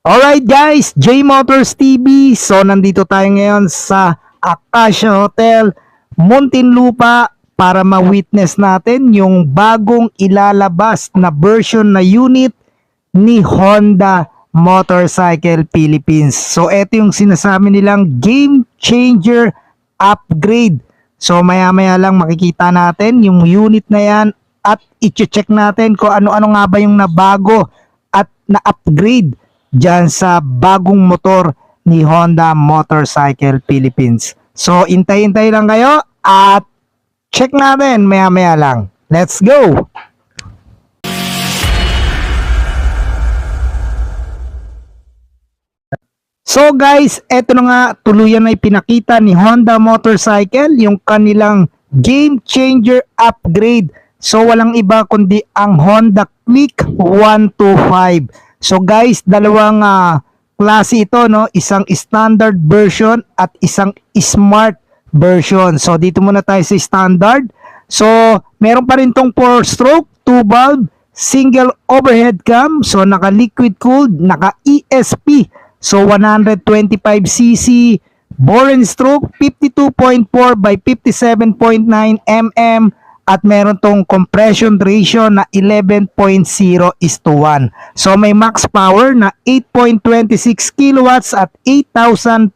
Alright guys, J Motors TV. So nandito tayo ngayon sa Acacia Hotel, Muntinlupa para ma-witness natin yung bagong ilalabas na version na unit ni Honda Motorcycle Philippines. So ito yung sinasabi nilang game changer upgrade. So maya-maya lang makikita natin yung unit na yan at i-check natin kung ano-ano nga ba yung nabago at na-upgrade dyan sa bagong motor ni Honda Motorcycle Philippines. So, intay-intay lang kayo at check natin maya-maya lang. Let's go! So guys, eto na nga, tuluyan na ipinakita ni Honda Motorcycle yung kanilang game changer upgrade. So walang iba kundi ang Honda Click 125. So guys, dalawang klase ito, no? Isang standard version at isang smart version. So dito muna tayo sa standard. So meron pa rin tong 4-stroke, 2-valve, single overhead cam. So naka liquid cooled, naka ESP. So 125cc, bore and stroke 52.4 by 57.9 mm. At meron tong compression ratio na 11.0:1. So may max power na 8.26 kilowatts at 8,500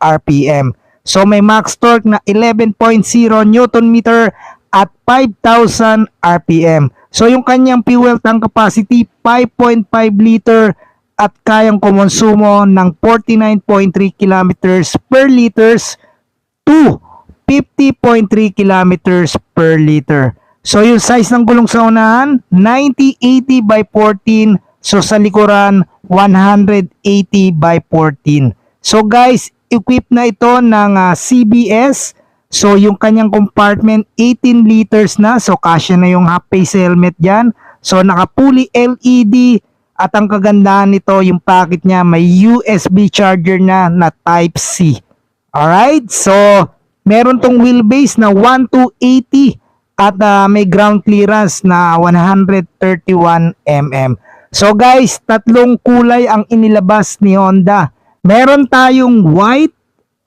RPM. So may max torque na 11.0 Newton meter at 5,000 RPM. So yung kanyang fuel tank capacity 5.5 liter at kayang kumonsumo ng 49.3 kilometers per liters to 50.3 kilometers per liter. So yung size ng gulong sa unahan 90-80 by 14. So sa likuran 180 by 14. So guys, equipped na ito ng CBS. So yung kanyang compartment 18 liters na. So kasya na yung half face helmet dyan. So naka fully LED. At ang kagandahan nito, yung packet niya may USB charger na Type C. Alright, so meron tong wheelbase na 1,280 at may ground clearance na 131 mm. So guys, tatlong kulay ang inilabas ni Honda. Meron tayong white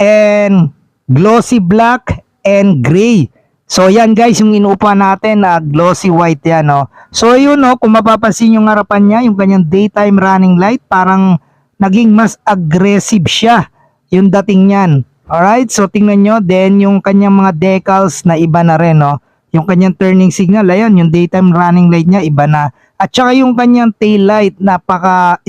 and glossy black and gray. So yan guys, yung inuupa natin na glossy white yan, no. So yun, no, kung mapapansin yung harapan niya, yung kanyang daytime running light, parang naging mas aggressive siya yung dating niyan. Alright, so tingnan nyo, then yung kanyang mga decals na iba na rin, no. Yung kanyang turning signal, ayan, yung daytime running light niya iba na. At saka yung kanyang tail light, napaka-sport.